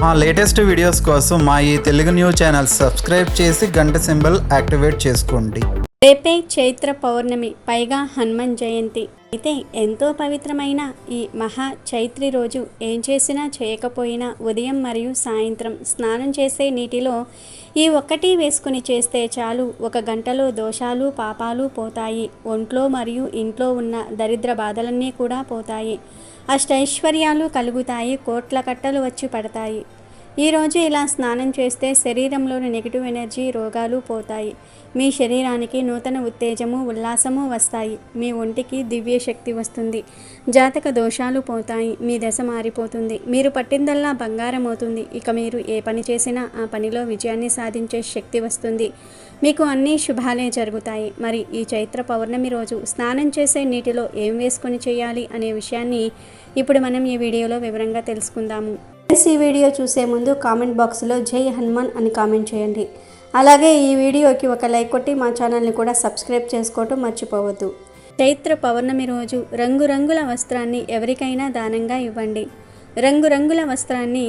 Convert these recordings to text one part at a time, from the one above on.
మా latest videos కోసం మా ఈ తెలుగు న్యూస్ ఛానల్ సబ్స్క్రైబ్ చేసి గంట సింబల్ యాక్టివేట్ చేసుకోండి. రేపే చైత్ర పౌర్ణమి, పైగా హనుమాన్ జయంతి. అయితే ఎంతో పవిత్రమైన ఈ మహా చైత్రి రోజు ఏం చేసినా చేయకపోయినా ఉదయం మరియు సాయంత్రం స్నానం చేసే నీటిలో ఈ ఒక్కటి వేసుకుని చేస్తే చాలు, 1 గంటలో దోషాలు పాపాలు పోతాయి. ఒంట్లో మరియు ఇంట్లో ఉన్న దరిద్ర బాధలన్నీ కూడా పోతాయి. అష్టైశ్వర్యాలు కలుగుతాయి. కోట్ల కట్టలు వచ్చి పడతాయి. ఈరోజు ఇలా స్నానం చేస్తే శరీరంలోని నెగిటివ్ ఎనర్జీ, రోగాలు పోతాయి. మీ శరీరానికి నూతన ఉత్తేజము, ఉల్లాసము వస్తాయి. మీ ఒంటికి దివ్య శక్తి వస్తుంది. జాతక దోషాలు పోతాయి. మీ దశ మారిపోతుంది. మీరు పట్టిందల్లా బంగారం అవుతుంది. ఇక మీరు ఏ పని చేసినా ఆ పనిలో విజయాన్ని సాధించే శక్తి వస్తుంది. మీకు అన్ని శుభాలే జరుగుతాయి. మరి ఈ చైత్ర పౌర్ణమి రోజు స్నానం చేసే నీటిలో ఏం వేసుకొని చేయాలి అనే విషయాన్ని ఇప్పుడు మనం ఈ వీడియోలో వివరంగా తెలుసుకుందాము. ఈ వీడియో చూసే ముందు కామెంట్ బాక్స్లో జై హనుమాన్ అని కామెంట్ చేయండి. అలాగే ఈ వీడియోకి ఒక లైక్ కొట్టి మా ఛానల్ని కూడా సబ్స్క్రైబ్ చేసుకోవటం మర్చిపోవద్దు. చైత్ర పౌర్ణమి రోజు రంగురంగుల వస్త్రాన్ని ఎవరికైనా దానంగా ఇవ్వండి. రంగురంగుల వస్త్రాన్ని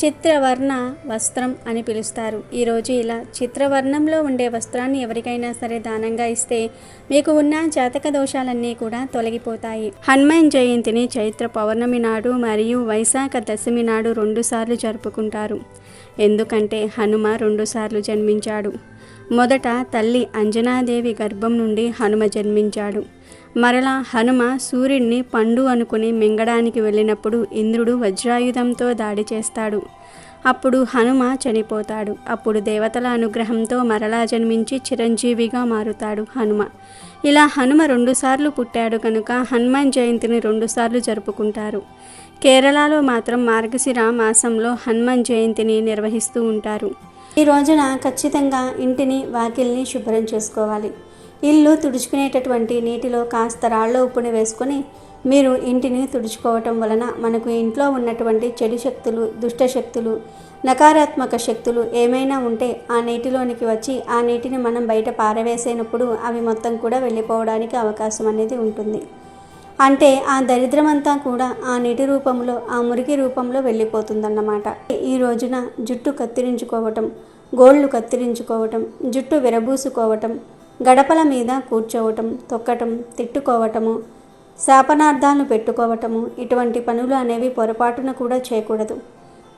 చిత్రవర్ణ వస్త్రం అని పిలుస్తారు. ఈరోజు ఇలా చిత్రవర్ణంలో ఉండే వస్త్రాన్ని ఎవరికైనా సరే దానంగా ఇస్తే మీకు ఉన్న జాతక దోషాలన్నీ కూడా తొలగిపోతాయి. హనుమాన్ జయంతిని చైత్ర పౌర్ణమి నాడు మరియు వైశాఖ దశమి నాడు 2 సార్లు జరుపుకుంటారు. ఎందుకంటే హనుమ 2 సార్లు జన్మించాడు. మొదట తల్లి అంజనాదేవి గర్భం నుండి హనుమ జన్మించాడు. మరలా హనుమ సూర్యుడిని పండు అనుకుని మింగడానికి వెళ్ళినప్పుడు ఇంద్రుడు వజ్రాయుధంతో దాడి చేస్తాడు. అప్పుడు హనుమ చనిపోతాడు. అప్పుడు దేవతల అనుగ్రహంతో మరలా జన్మించి చిరంజీవిగా మారుతాడు హనుమ. ఇలా హనుమ 2 సార్లు పుట్టాడు కనుక హనుమాన్ జయంతిని 2 సార్లు జరుపుకుంటారు. కేరళలో మాత్రం మార్గశిర మాసంలో హనుమాన్ జయంతిని నిర్వహిస్తూ ఉంటారు. ఈ రోజున ఖచ్చితంగా ఇంటిని, వాకిల్ని శుభ్రం చేసుకోవాలి. ఇల్లు తుడుచుకునేటటువంటి నీటిలో కాస్త రాళ్ళ ఉప్పుని వేసుకొని మీరు ఇంటిని తుడుచుకోవటం వలన మనకు ఇంట్లో ఉన్నటువంటి చెడు శక్తులు, దుష్ట శక్తులు, నకారాత్మక శక్తులు ఏమైనా ఉంటే ఆ నీటిలోనికి వచ్చి ఆ నీటిని మనం బయట పారవేసేటప్పుడు అవి మొత్తం కూడా వెళ్ళిపోవడానికి అవకాశం అనేది ఉంటుంది. అంటే ఆ దరిద్రమంతా కూడా ఆ నీటి రూపంలో, ఆ మురికి రూపంలో వెళ్ళిపోతుందన్నమాట. ఈ రోజున జుట్టు కత్తిరించుకోవటం, గోళ్ళు కత్తిరించుకోవటం, జుట్టు విరబూసుకోవటం, గడపల మీద కూర్చోవటం, తొక్కటం, తిట్టుకోవటము, శాపనార్థాలను పెట్టుకోవటము, ఇటువంటి పనులు అనేవి పొరపాటున కూడా చేయకూడదు.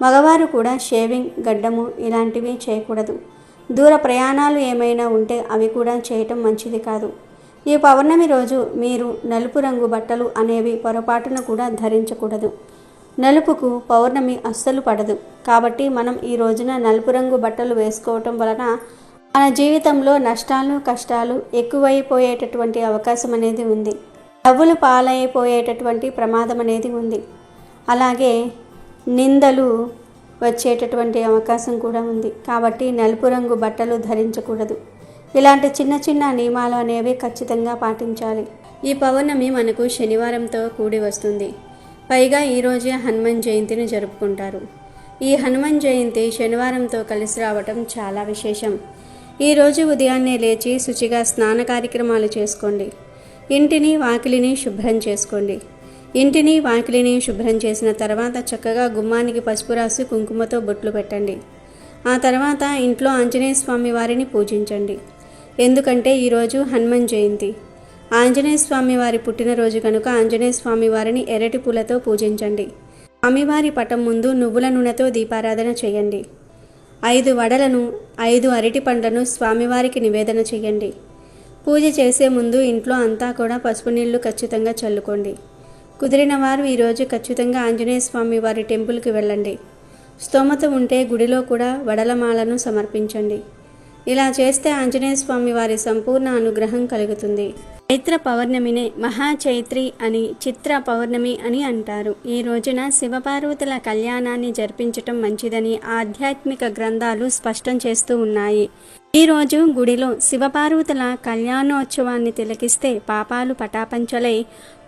మగవారు కూడా షేవింగ్, గడ్డము ఇలాంటివి చేయకూడదు. దూర ప్రయాణాలు ఏమైనా ఉంటే అవి కూడా చేయటం మంచిది కాదు. ఈ పౌర్ణమి రోజు మీరు నలుపు రంగు బట్టలు అనేవి పొరపాటున కూడా ధరించకూడదు. నలుపుకు పౌర్ణమి అస్సలు పడదు. కాబట్టి మనం ఈ రోజున నలుపు రంగు బట్టలు వేసుకోవటం వలన మన జీవితంలో నష్టాలు, కష్టాలు ఎక్కువైపోయేటటువంటి అవకాశం అనేది ఉంది. డబ్బులు పాలైపోయేటటువంటి ప్రమాదం అనేది ఉంది. అలాగే నిందలు వచ్చేటటువంటి అవకాశం కూడా ఉంది. కాబట్టి నలుపు రంగు బట్టలు ధరించకూడదు. ఇలాంటి చిన్న చిన్న నియమాలు అనేవి ఖచ్చితంగా పాటించాలి. ఈ పౌర్ణమి మనకు శనివారంతో కూడి వస్తుంది. పైగా ఈరోజే హనుమాన్ జయంతిని జరుపుకుంటారు. ఈ హనుమాన్ జయంతి శనివారంతో కలిసి రావటం చాలా విశేషం. ఈరోజు ఉదయాన్నే లేచి శుచిగా స్నాన కార్యక్రమాలు చేసుకోండి. ఇంటిని, వాకిలిని శుభ్రం చేసుకోండి. ఇంటిని, వాకిలిని శుభ్రం చేసిన తర్వాత చక్కగా గుమ్మానికి పసుపు రాసి కుంకుమతో బొట్లు పెట్టండి. ఆ తర్వాత ఇంట్లో ఆంజనేయ స్వామి వారిని పూజించండి. ఎందుకంటే ఈరోజు హనుమాన్ జయంతి, ఆంజనేయ స్వామి వారి పుట్టినరోజు కనుక ఆంజనేయ స్వామి వారిని ఎర్రటి పూలతో పూజించండి. స్వామివారి పటం ముందు నువ్వుల నూనెతో దీపారాధన చేయండి. 5 వడలను, 5 అరటి పండ్లను స్వామివారికి నివేదన చేయండి. పూజ చేసే ముందు ఇంట్లో అంతా కూడా పసుపు నీళ్లు ఖచ్చితంగా చల్లుకోండి. కుదిరిన వారు ఈరోజు ఖచ్చితంగా ఆంజనేయ స్వామి వారి టెంపుల్కి వెళ్ళండి. స్తోమత ఉంటే గుడిలో కూడా వడలమాలను సమర్పించండి. ఇలా చేస్తే ఆంజనేయ స్వామి వారి సంపూర్ణ అనుగ్రహం కలుగుతుంది. చైత్ర పౌర్ణమినే మహాచైత్రి అని, చిత్ర పౌర్ణమి అని అంటారు. ఈ రోజున శివపార్వతుల కళ్యాణాన్ని జరిపించటం మంచిదని ఆధ్యాత్మిక గ్రంథాలు స్పష్టం చేస్తూ ఉన్నాయి. ఈరోజు గుడిలో శివపార్వతుల కళ్యాణోత్సవాన్ని తిలకిస్తే పాపాలు పటాపంచలై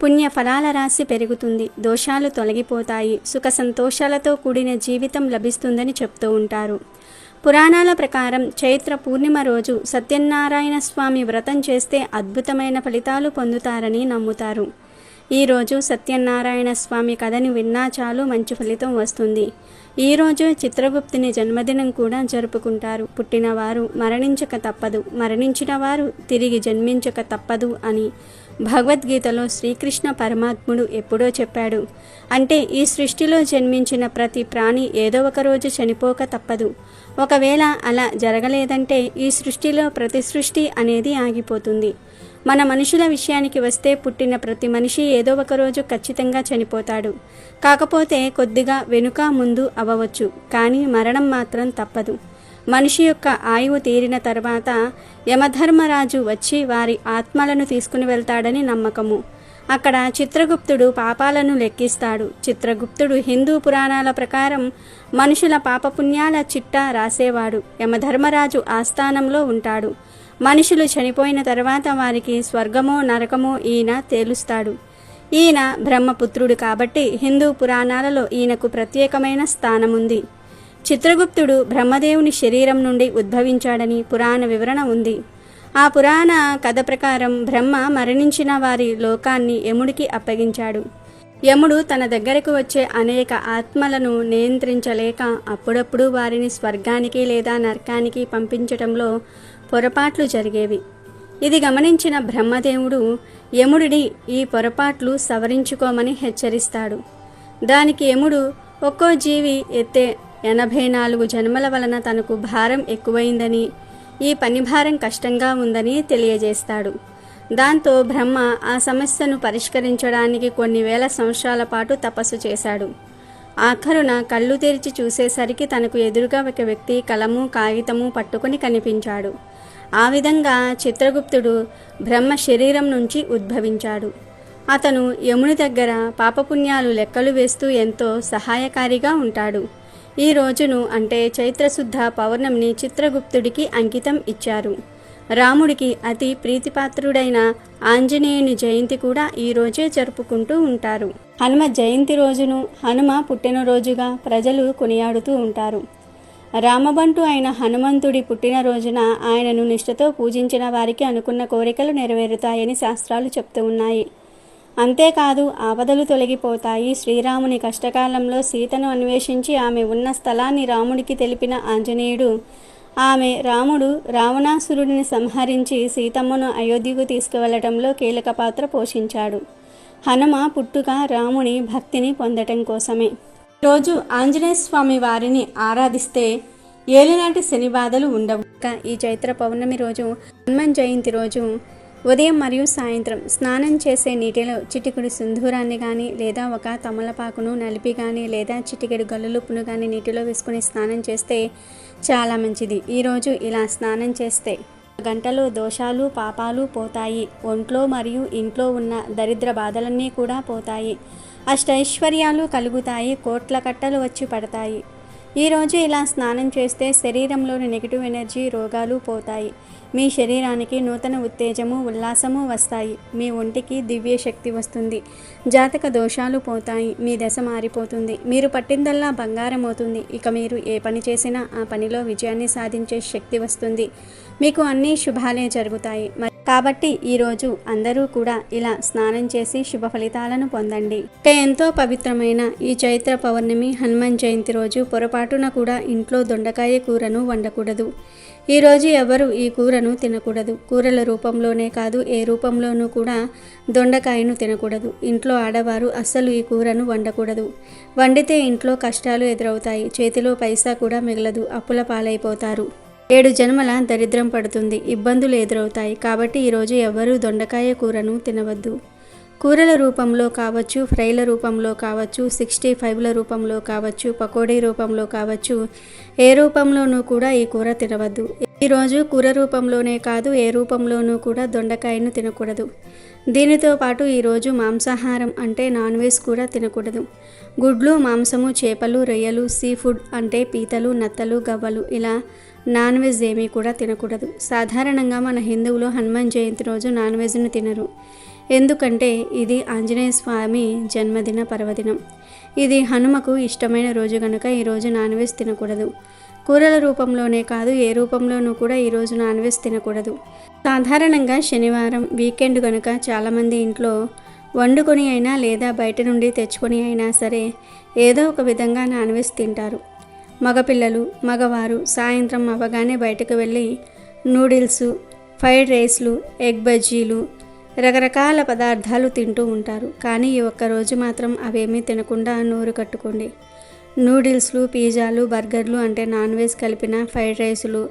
పుణ్య ఫలాల రాశి పెరుగుతుంది. దోషాలు తొలగిపోతాయి. సుఖ సంతోషాలతో కూడిన జీవితం లభిస్తుందని చెప్తూ ఉంటారు. పురాణాల ప్రకారం చైత్ర పూర్ణిమ రోజు సత్యనారాయణ స్వామి వ్రతం చేస్తే అద్భుతమైన ఫలితాలు పొందుతారని నమ్ముతారు. ఈరోజు సత్యనారాయణ స్వామి కథని విన్నా చాలు మంచి ఫలితం వస్తుంది. ఈరోజు చిత్రగుప్తుని జన్మదినం కూడా జరుపుకుంటారు. పుట్టినవారు మరణించక తప్పదు, మరణించిన వారు తిరిగి జన్మించక తప్పదు అని భగవద్గీతలో శ్రీకృష్ణ పరమాత్ముడు ఎప్పుడో చెప్పాడు. అంటే ఈ సృష్టిలో జన్మించిన ప్రతి ప్రాణి ఏదో ఒక రోజు చనిపోక తప్పదు. ఒకవేళ అలా జరగలేదంటే ఈ సృష్టిలో ప్రతి సృష్టి అనేది ఆగిపోతుంది. మన మనుషుల విషయానికి వస్తే పుట్టిన ప్రతి మనిషి ఏదో ఒక రోజు ఖచ్చితంగా చనిపోతాడు. కాకపోతే కొద్దిగా వెనుక ముందు అవ్వవచ్చు, కానీ మరణం మాత్రం తప్పదు. మనిషి యొక్క ఆయువు తీరిన తర్వాత యమధర్మరాజు వచ్చి వారి ఆత్మలను తీసుకుని వెళ్తాడని నమ్మకము. అక్కడ చిత్రగుప్తుడు పాపాలను లెక్కిస్తాడు. చిత్రగుప్తుడు హిందూ పురాణాల ప్రకారం మనుషుల పాపపుణ్యాల చిట్టా రాసేవాడు. యమధర్మరాజు ఆస్థానంలో ఉంటాడు. మనుషులు చనిపోయిన తర్వాత వారికి స్వర్గమో నరకమో ఈయన తేలుస్తాడు. ఈయన బ్రహ్మపుత్రుడు కాబట్టి హిందూ పురాణాలలో ఈయనకు ప్రత్యేకమైన స్థానముంది. చిత్రగుప్తుడు బ్రహ్మదేవుని శరీరం నుండి ఉద్భవించాడని పురాణ వివరణ ఉంది. ఆ పురాణ కథ ప్రకారం బ్రహ్మ మరణించిన వారి లోకాన్ని యముడికి అప్పగించాడు. యముడు తన దగ్గరకు వచ్చే అనేక ఆత్మలను నియంత్రించలేక అప్పుడప్పుడు వారిని స్వర్గానికి లేదా నరకానికి పంపించటంలో పొరపాట్లు జరిగేవి. ఇది గమనించిన బ్రహ్మదేవుడు యముడిని ఈ పొరపాట్లు సవరించుకోమని హెచ్చరిస్తాడు. దానికి యముడు ఒక్కో జీవి ఎత్తే 84 జన్మల వలన తనకు భారం ఎక్కువైందని, ఈ పని భారం కష్టంగా ఉందని తెలియజేస్తాడు. దాంతో బ్రహ్మ ఆ సమస్యను పరిష్కరించడానికి కొన్ని వేల సంవత్సరాల పాటు తపస్సు చేశాడు. ఆఖరున కళ్ళు తెరిచి చూసేసరికి తనకు ఎదురుగా ఒక వ్యక్తి కలము కాగితము పట్టుకుని కనిపించాడు. ఆ విధంగా చిత్రగుప్తుడు బ్రహ్మ శరీరం నుంచి ఉద్భవించాడు. అతను యముని దగ్గర పాపపుణ్యాలు లెక్కలు వేస్తూ ఎంతో సహాయకారిగా ఉంటాడు. ఈ రోజును అంటే చైత్రశుద్ధ పౌర్ణమిని చిత్రగుప్తుడికి అంకితం ఇచ్చారు. రాముడికి అతి ప్రీతిపాత్రుడైన ఆంజనేయుని జయంతి కూడా ఈ రోజే జరుపుకుంటూ ఉంటారు. హనుమ జయంతి రోజును హనుమ పుట్టినరోజుగా ప్రజలు కొనియాడుతూ ఉంటారు. రామబంటు అయిన హనుమంతుడి పుట్టినరోజున ఆయనను నిష్ఠతో పూజించిన వారికి అనుకున్న కోరికలు నెరవేరుతాయని శాస్త్రాలు చెప్తూ ఉన్నాయి. అంతేకాదు ఆపదలు తొలగిపోతాయి. శ్రీరాముని కష్టకాలంలో సీతను అన్వేషించి ఆమె ఉన్న స్థలాన్ని రాముడికి తెలిపిన ఆంజనేయుడు రాముడు రావణాసురుడిని సంహరించి సీతమ్మను అయోధ్యకు తీసుకువెళ్లడంలో కీలక పాత్ర పోషించాడు. హనుమ పుట్టుక రాముని భక్తిని పొందటం కోసమే. రోజు ఆంజనేయ స్వామి వారిని ఆరాధిస్తే ఏలినాటి శని బాధలు ఉండవు. ఈ చైత్ర పౌర్ణమి రోజు హనుమాన్ జయంతి రోజు ఉదయం మరియు సాయంత్రం స్నానం చేసే నీటిలో చిటికెడు సింధూరాన్ని కానీ లేదా ఒక తమలపాకును నలిపి కానీ లేదా చిటికెడు గల్లులుప్పును కానీ నీటిలో వేసుకుని స్నానం చేస్తే చాలా మంచిది. ఈరోజు ఇలా స్నానం చేస్తే గంటలో దోషాలు పాపాలు పోతాయి. ఒంట్లో మరియు ఇంట్లో ఉన్న దరిద్ర బాధలన్నీ కూడా పోతాయి. అష్టైశ్వర్యాలు కలుగుతాయి. కోట్ల కట్టలు వచ్చి పడతాయి. ఈరోజు ఇలా స్నానం చేస్తే శరీరంలోని నెగిటివ్ ఎనర్జీ రోగాలు పోతాయి. మీ శరీరానికి నూతన ఉత్తేజము ఉల్లాసము వస్తాయి. మీ ఒంటికి దివ్య శక్తి వస్తుంది. జాతక దోషాలు పోతాయి. మీ దశ మారిపోతుంది. మీరు పట్టిందల్లా బంగారం అవుతుంది. ఇక మీరు ఏ పని చేసినా ఆ పనిలో విజయాన్ని సాధించే శక్తి వస్తుంది. మీకు అన్ని శుభాలే జరుగుతాయి. కాబట్టి ఈరోజు అందరూ కూడా ఇలా స్నానం చేసి శుభ ఫలితాలను పొందండి. ఎంతో పవిత్రమైన ఈ చైత్ర పౌర్ణమి హనుమాన్ జయంతి రోజు పొరపాటున కూడా ఇంట్లో దొండకాయ కూరను వండకూడదు. ఈరోజు ఎవరు ఈ కూరను తినకూడదు. కూరల రూపంలోనే కాదు ఏ రూపంలోనూ కూడా దొండకాయను తినకూడదు. ఇంట్లో ఆడవారు అస్సలు ఈ కూరను వండకూడదు. వండితే ఇంట్లో కష్టాలు ఎదురవుతాయి. చేతిలో పైసా కూడా మిగలదు. అప్పుల పాలైపోతారు. 7 జన్మల దరిద్రం పడుతుంది. ఇబ్బందులు ఎదురవుతాయి. కాబట్టి ఈరోజు ఎవరూ దొండకాయ కూరను తినవద్దు. కూరల రూపంలో కావచ్చు, ఫ్రైల రూపంలో కావచ్చు, 65ల రూపంలో కావచ్చు, పకోడీ రూపంలో కావచ్చు, ఏ రూపంలోనూ కూడా ఈ కూర తినవద్దు. ఈరోజు కూర రూపంలోనే కాదు ఏ రూపంలోనూ కూడా దొండకాయను తినకూడదు. దీనితో పాటు ఈరోజు మాంసాహారం అంటే నాన్ వెజ్ కూడా తినకూడదు. గుడ్లు, మాంసము, చేపలు, రొయ్యలు, సీ ఫుడ్ అంటే పీతలు, నత్తలు, గవ్వలు ఇలా నాన్ వెజ్ ఏమీ కూడా తినకూడదు. సాధారణంగా మన హిందువులు హనుమాన్ జయంతి రోజు నాన్ వెజ్ను తినరు. ఎందుకంటే ఇది ఆంజనేయ స్వామి జన్మదిన పర్వదినం. ఇది హనుమకు ఇష్టమైన రోజు కనుక ఈరోజు నాన్ వెజ్ తినకూడదు. కూరల రూపంలోనే కాదు ఏ రూపంలోనూ కూడా ఈరోజు నాన్ వెజ్ తినకూడదు. సాధారణంగా శనివారం వీకెండ్ కనుక చాలామంది ఇంట్లో వండుకొని అయినా లేదా బయట నుండి తెచ్చుకొని అయినా సరే ఏదో ఒక విధంగా నాన్ వెజ్ తింటారు. మగపిల్లలు, మగవారు సాయంత్రం అవ్వగానే బయటకు వెళ్ళి నూడిల్స్, ఫ్రైడ్ రైస్లు, ఎగ్ బజ్జీలు, రకరకాల పదార్థాలు తింటూ ఉంటారు. కానీ ఈ ఒక్కరోజు మాత్రం అవేమీ తినకుండా నోరు కట్టుకోండి. నూడిల్స్లు, పిజ్జాలు, బర్గర్లు అంటే నాన్ వెజ్ కలిపిన ఫ్రైడ్ రైసులు,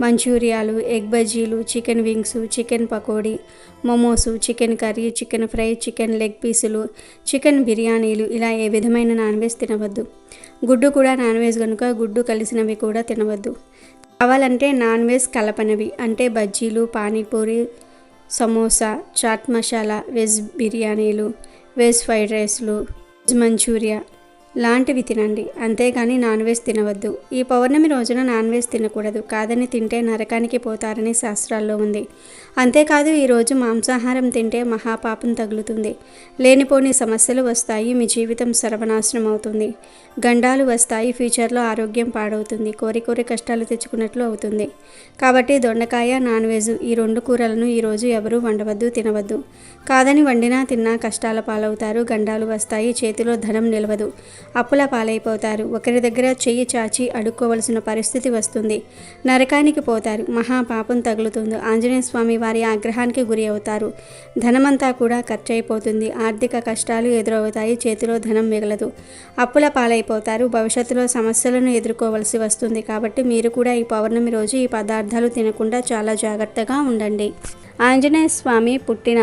మంచూరియాలు, ఎగ్ బజ్జీలు, chicken wings, chicken pakodi, momos, chicken curry, chicken fry, chicken leg పీసులు, చికెన్ బిర్యానీలు ఇలా ఏ విధమైన నాన్ వెజ్ తినవద్దు. గుడ్డు కూడా నాన్ వెజ్ కనుక గుడ్డు కలిసినవి కూడా తినవద్దు. కావాలంటే నాన్ వెజ్ కలపనవి అంటే బజ్జీలు, పానీపూరి, సమోసా, చాట్ మసాలా, వెజ్ బిర్యానీలు, వెజ్ ఫ్రైడ్ రైస్లు, వెజ్ మంచూరియా లాంటివి తినండి. అంతేగాని నాన్ వెజ్ తినవద్దు. ఈ పౌర్ణమి రోజున నాన్ వెజ్ తినకూడదు. కాదని తింటే నరకానికి పోతారని శాస్త్రాల్లో ఉంది. అంతేకాదు ఈరోజు మాంసాహారం తింటే మహాపాపం తగులుతుంది. లేనిపోని సమస్యలు వస్తాయి. మీ జీవితం సర్వనాశనం అవుతుంది. గండాలు వస్తాయి. ఫ్యూచర్లో ఆరోగ్యం పాడవుతుంది. కోరి కష్టాలు తెచ్చుకున్నట్లు అవుతుంది. కాబట్టి దొండకాయ, నాన్ వెజ్ ఈ 2 కూరలను ఈరోజు ఎవరూ వండవద్దు, తినవద్దు. కాదని వండినా తిన్నా కష్టాల పాలవుతారు. గండాలు వస్తాయి. చేతిలో ధనం నిలవదు. అప్పుల పాలైపోతారు. ఒకరి దగ్గర చెయ్యి చాచి అడుక్కోవలసిన పరిస్థితి వస్తుంది. నరకానికి పోతారు. మహాపాపం తగులుతుంది. ఆంజనేయ స్వామి వారి ఆగ్రహానికి గురి అవుతారు. ధనమంతా కూడా ఖర్చు అయిపోతుంది. ఆర్థిక కష్టాలు ఎదురవుతాయి. చేతిలో ధనం మిగలదు. అప్పుల పాలైపోతారు. భవిష్యత్తులో సమస్యలను ఎదుర్కోవలసి వస్తుంది. కాబట్టి మీరు కూడా ఈ పౌర్ణమి రోజు ఈ పదార్థాలు తినకుండా చాలా జాగ్రత్తగా ఉండండి. ఆంజనేయ స్వామి పుట్టిన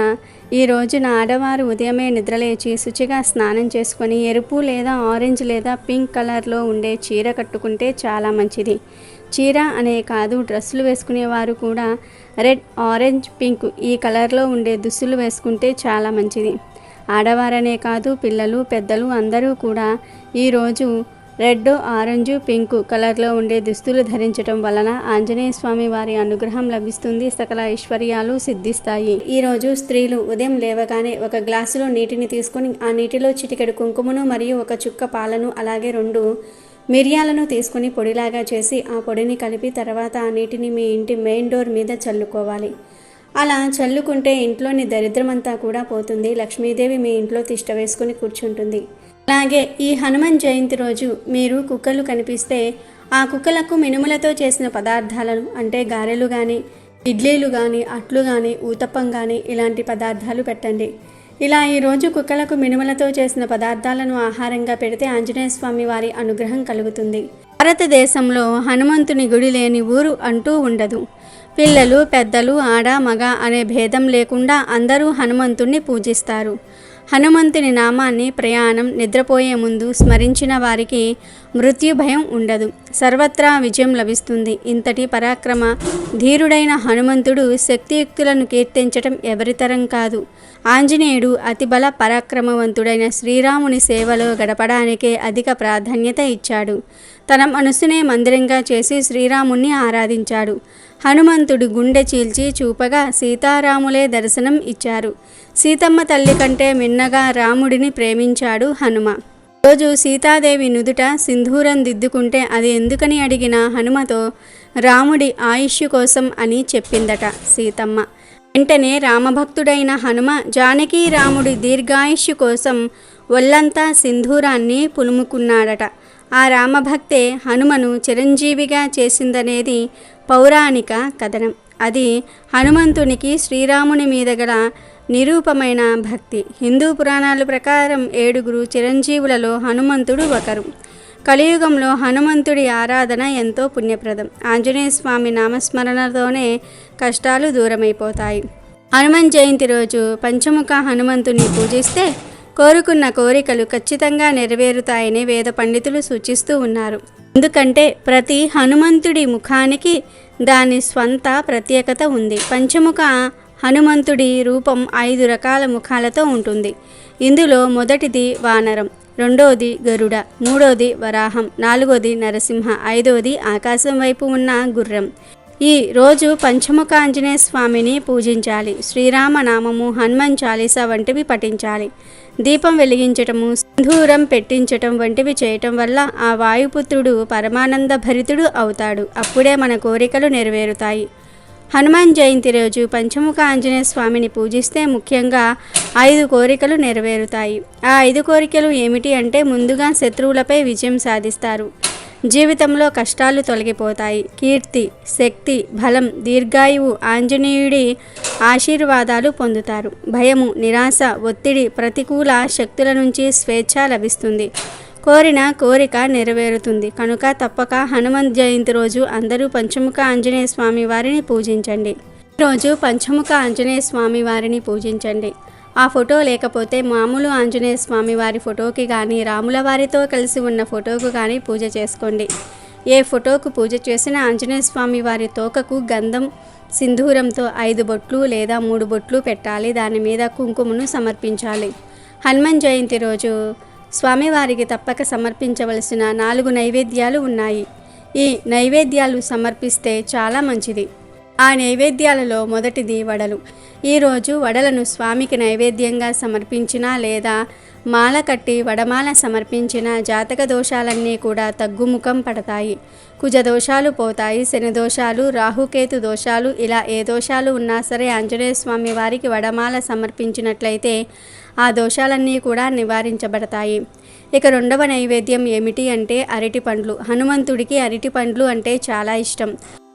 ఈ రోజున ఆడవారు ఉదయమే నిద్రలేచి శుచిగా స్నానం చేసుకొని ఎరుపు లేదా ఆరెంజ్ లేదా పింక్ కలర్లో ఉండే చీర కట్టుకుంటే చాలా మంచిది. చీర అనే కాదు, డ్రెస్సులు వేసుకునేవారు కూడా రెడ్, ఆరెంజ్, పింక్ ఈ కలర్లో ఉండే దుస్తులు వేసుకుంటే చాలా మంచిది. ఆడవారనే కాదు, పిల్లలు, పెద్దలు అందరూ కూడా ఈరోజు రెడ్, ఆరెంజ్, పింక్ కలర్లో ఉండే దుస్తులు ధరించడం వలన ఆంజనేయ స్వామి వారి అనుగ్రహం లభిస్తుంది. సకల ఐశ్వర్యాలు సిద్ధిస్తాయి. ఈరోజు స్త్రీలు ఉదయం లేవగానే ఒక గ్లాసులో నీటిని తీసుకొని ఆ నీటిలో చిటికెడు కుంకుమను మరియు ఒక చుక్క పాలను అలాగే 2 మిరియాలను తీసుకొని పొడిలాగా చేసి ఆ పొడిని కలిపి తర్వాత ఆ నీటిని మీ ఇంటి మెయిన్ డోర్ మీద చల్లుకోవాలి. అలా చల్లుకుంటే ఇంట్లోని దరిద్రమంతా కూడా పోతుంది. లక్ష్మీదేవి మీ ఇంట్లో తిష్ట వేసుకుని కూర్చుంటుంది. అలాగే ఈ హనుమాన్ జయంతి రోజు మీరు కుక్కలు కనిపిస్తే ఆ కుక్కలకు మినుములతో చేసిన పదార్థాలను అంటే గారెలు కానీ, ఇడ్లీలు కానీ, అట్లు కానీ, ఊతప్పం కానీ ఇలాంటి పదార్థాలు పెట్టండి. ఇలా ఈరోజు కుక్కలకు మినుములతో చేసిన పదార్థాలను ఆహారంగా పెడితే ఆంజనేయ స్వామి వారి అనుగ్రహం కలుగుతుంది. భారతదేశంలో హనుమంతుని గుడి లేని ఊరు అంటూ ఉండదు. పిల్లలు, పెద్దలు, ఆడ, మగ అనే భేదం లేకుండా అందరూ హనుమంతుణ్ణి పూజిస్తారు. హనుమంతుని నామాన్ని ప్రయాణం, నిద్రపోయే ముందు స్మరించిన వారికి మృత్యు భయం ఉండదు. సర్వత్రా విజయం లభిస్తుంది. ఇంతటి పరాక్రమ ధీరుడైన హనుమంతుడు శక్తియుక్తులను కీర్తించటం ఎవరితరం కాదు. ఆంజనేయుడు అతిబల పరాక్రమవంతుడైన శ్రీరాముని సేవలో గడపడానికే అధిక ప్రాధాన్యత ఇచ్చాడు. తన మనసునే మందిరంగా చేసి శ్రీరాముణ్ణి ఆరాధించాడు. హనుమంతుడు గుండె చీల్చి చూపగా సీతారాములే దర్శనం ఇచ్చారు. సీతమ్మ తల్లి కంటే మిన్నగా రాముడిని ప్రేమించాడు హనుమ. రోజు సీతాదేవి నుదుట సింధూరం దిద్దుకుంటే అది ఎందుకని అడిగిన హనుమతో రాముడి ఆయుష్ కోసం అని చెప్పిందట సీతమ్మ. వెంటనే రామభక్తుడైన హనుమ జానకి రాముడి దీర్ఘాయుష్యు కోసం ఒళ్ళంతా సింధూరాన్ని పులుముకున్నాడట. ఆ రామభక్తే హనుమను చిరంజీవిగా చేసిందనేది పౌరాణిక కథనం. అది హనుమంతునికి శ్రీరాముని మీద గల నిరూపమైన భక్తి. హిందూ పురాణాల ప్రకారం 7 చిరంజీవులలో హనుమంతుడు ఒకరు. కలియుగంలో హనుమంతుడి ఆరాధన ఎంతో పుణ్యప్రదం. ఆంజనేయ స్వామి నామస్మరణతోనే కష్టాలు దూరమైపోతాయి. హనుమాన్ జయంతి రోజు పంచముఖ హనుమంతుని పూజిస్తే కోరుకున్న కోరికలు ఖచ్చితంగా నెరవేరుతాయని వేద పండితులు సూచిస్తూ ఉన్నారు. ఎందుకంటే ప్రతి హనుమంతుడి ముఖానికి దాని స్వంత ప్రత్యేకత ఉంది. పంచముఖ హనుమంతుడి రూపం 5 రకాల ముఖాలతో ఉంటుంది. ఇందులో మొదటిది వానరం, రెండోది గరుడ, మూడోది వరాహం, నాలుగోది నరసింహ, ఐదోది ఆకాశం వైపు ఉన్న గుర్రం. ఈ రోజు పంచముఖ ఆంజనేయ స్వామిని పూజించాలి. శ్రీరామనామము, హనుమాన్ చాలీసా వంటివి పఠించాలి. దీపం వెలిగించటము, సింధూరం పెట్టించటం వంటివి చేయటం వల్ల ఆ వాయుపుత్రుడు పరమానంద భరితుడు అవుతాడు. అప్పుడే మన కోరికలు నెరవేరుతాయి. హనుమాన్ జయంతి రోజు పంచముఖ ఆంజనేయ స్వామిని పూజిస్తే ముఖ్యంగా 5 కోరికలు నెరవేరుతాయి. ఆ 5 కోరికలు ఏమిటి అంటే, ముందుగా శత్రువులపై విజయం సాధిస్తారు, జీవితంలో కష్టాలు తొలగిపోతాయి, కీర్తి, శక్తి, బలం, దీర్ఘాయువు, ఆంజనేయుడి ఆశీర్వాదాలు పొందుతారు, భయము, నిరాశ, ఒత్తిడి, ప్రతికూల శక్తుల నుంచి స్వేచ్ఛ లభిస్తుంది, కోరిన కోరిక నెరవేరుతుంది. కనుక తప్పక హనుమంత్ జయంతి రోజు అందరూ పంచముఖ ఆంజనేయ స్వామి వారిని పూజించండి. ఈరోజు పంచముఖ ఆంజనేయ స్వామి వారిని పూజించండి. ఆ ఫోటో లేకపోతే మామూలు ఆంజనేయ స్వామి వారి ఫోటోకి కానీ, రాముల వారితో కలిసి ఉన్న ఫోటోకు కానీ పూజ చేసుకోండి. ఏ ఫోటోకు పూజ చేసినా ఆంజనేయ స్వామి వారి తోకకు గంధం సింధూరంతో 5 బొట్లు లేదా 3 బొట్లు పెట్టాలి. దాని మీద కుంకుమను సమర్పించాలి. హనుమాన్ జయంతి రోజు స్వామివారికి తప్పక సమర్పించవలసిన 4 నైవేద్యాలు ఉన్నాయి. ఈ నైవేద్యాలు సమర్పిస్తే చాలా మంచిది. ఆ నైవేద్యాలలో మొదటిది వడలు. ఈరోజు వడలను స్వామికి నైవేద్యంగా సమర్పించినా లేదా మాల కట్టి వడమాల సమర్పించిన జాతక దోషాలన్నీ కూడా తగ్గుముఖం పడతాయి. కుజ దోషాలు పోతాయి. శని దోషాలు, రాహుకేతు దోషాలు, ఇలా ఏ దోషాలు ఉన్నా సరే ఆంజనేయ స్వామి వారికి వడమాల సమర్పించినట్లయితే ఆ దోషాలన్నీ కూడా నివారించబడతాయి. ఇక రెండవ నైవేద్యం ఏమిటి అంటే అరటి పండ్లు. హనుమంతుడికి అరటి పండ్లు అంటే చాలా ఇష్టం.